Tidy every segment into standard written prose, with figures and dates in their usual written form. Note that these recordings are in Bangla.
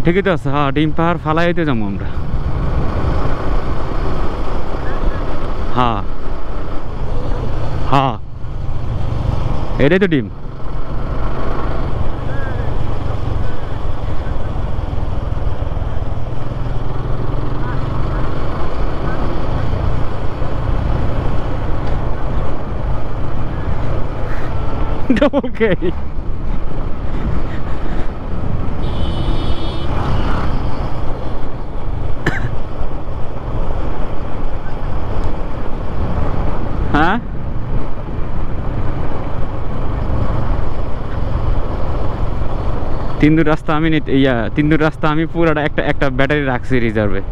ঠিকই তো আছে। হ্যাঁ, ডিম পাহাড় ফালাইতে যাবো আমরা। হ্যাঁ হ্যাঁ, এটাই তো ডিম। ডবল কে। হ্যাঁ, তিন্দুর রাস্তা আমি তিন্দুর রাস্তা আমি পুরাটা একটা একটা ব্যাটারি রাখছি রিজার্ভে।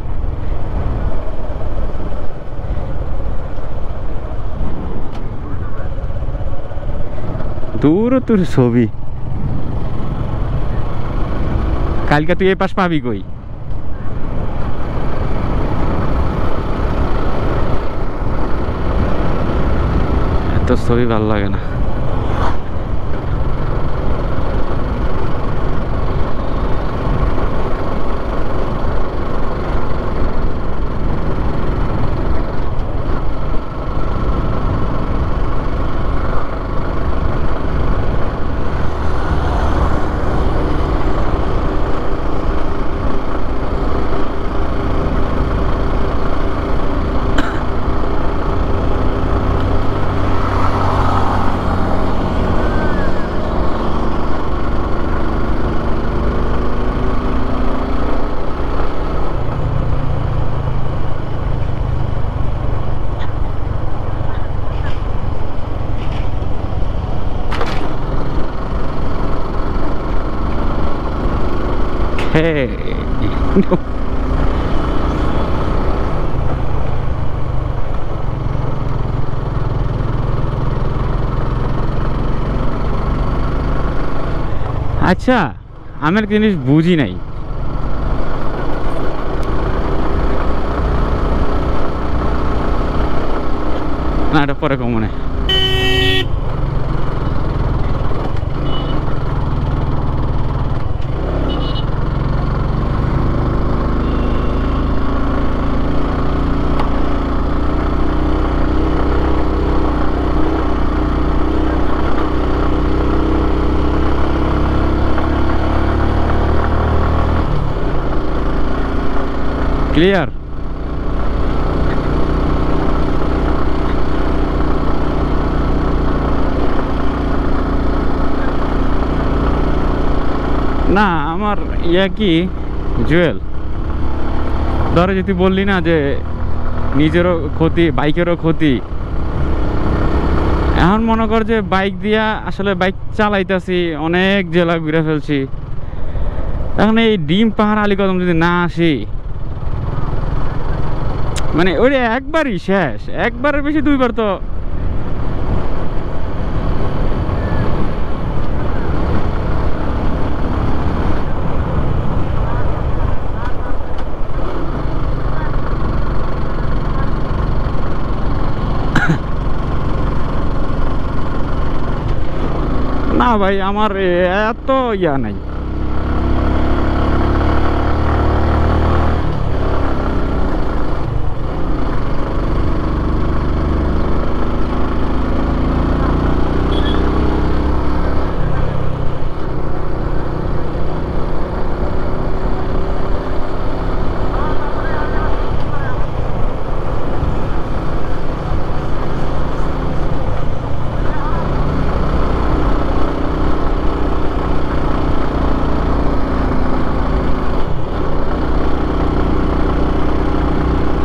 দূর তোর ছবি, কালকে তুই এই পাশ পাবি কই? এত ছবি ভালো লাগে না। Hey. আচ্ছা, আমি একটা জিনিস বুঝি নাই। না, এটা পরে কমনে। ক্লিয়ার? না, আমার কি জুয়েল, ধরো যে তুই বললি না যে নিজেরও ক্ষতি, বাইকেরও ক্ষতি। এখন মনে কর যে বাইক দিয়া আসলে বাইক চালাইতেছি, অনেক জেলা ঘুরে ফেলছি। এখন এই ডিম পাহাড় আলীকদম যদি না আসি, মানে ওই একবারই শেষ, একবারের বেশি দুইবার তো। না ভাই, আমার এত ইয়া নাই।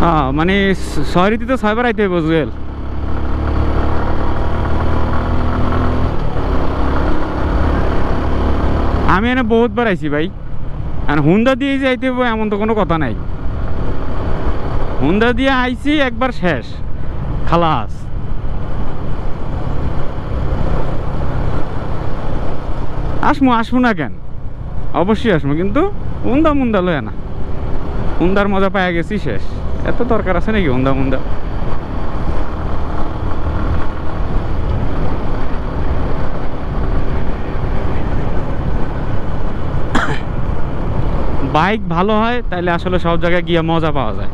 হ্যাঁ, মানে শহরিতে তো 6 বার আইতে হইব জুয়েল। আমি এনে বহুতবার আইছি ভাই, আর হুন্ডা দিয়ে যাইতে হইব এমন তো কোনো কথা নাই। হুন্ডা দিয়ে আইছি একবার, শেষ, খালাস। আসমু না কেন, অবশ্যই আসমু, কিন্তু হুন্ডা মুন্ডা লয় না। হুন্ডার মজা পাইয়া গেছি, শেষ। এত দরকার আছে নাকি হুন্ডা মুন্ডা? বাইক ভালো হয় তাহলে আসলে সব জায়গায় গিয়ে মজা পাওয়া যায়।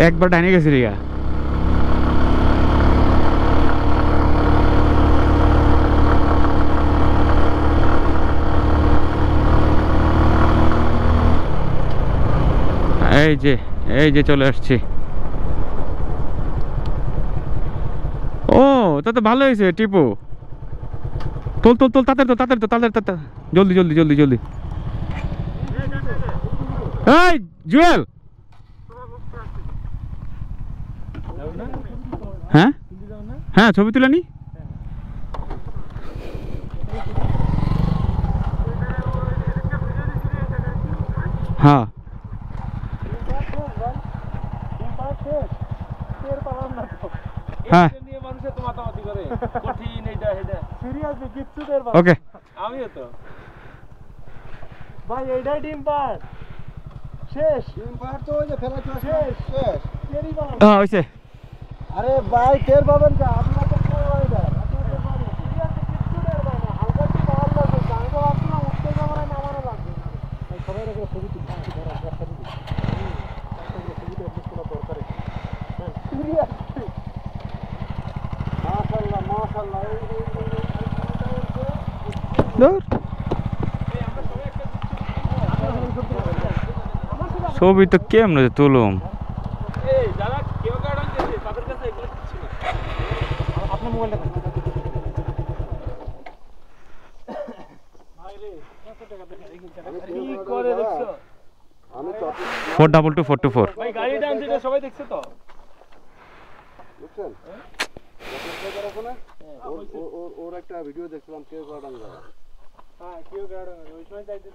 একবার ডাইনে গেছি রিয়া। এই যে চলে আসছি। ও তা তো ভালো হয়েছে টিপু। তোল তোল তোল, তাড়াতাড়ি জলদি জলদি জলদি জলদি। এই জুয়েল, হ্যাঁ হ্যাঁ ছবি তুলে নি। হ্যাঁ হ্যাঁ ওকে। আমিও তো ভাই এইটাই ডিম পাড় শেষ। ডিম পাড় তো ওই যে ফেলা শেষ শেষ কেরি বানানো। হ্যাঁ হইছে। আরে ভাই টের পাবেন না আপনারা তো কোন ওইটা আপনাদের বাড়ি সিরিয়াসলি কিচ্ছু টের পাবেন না। হালকা একটু পাওয়ার লাগবে, আমি তো ভাবছিলাম উঠতে যাওয়ার নামানো লাগবে না। ভাই সবাই রেখে ছবি তুলছি ধরা রাস্তা দিই ছবিটা এডিট করা দরকার। সিরিয়াসলি মাশাআল্লাহ মাশাআল্লাহ। দূর ছবি তো কেমনে তুলুম। এই যারা কেউ গার্ডন দিয়েছে তাদের কাছে এগুলো কিছু না। আপনার মোবাইলটা দেন ভাই রে। কত টাকা দেখেন কি করে দেখছো? আমি তো 422 ভাই গাড়িটা আনছে এটা সবাই দেখছে তো বুঝছেন? ওর একটা ভিডিও দেখছিলাম কেউ গার্ডেন। হ্যাঁ কেউ গার্ডন ওই সময় যাইতে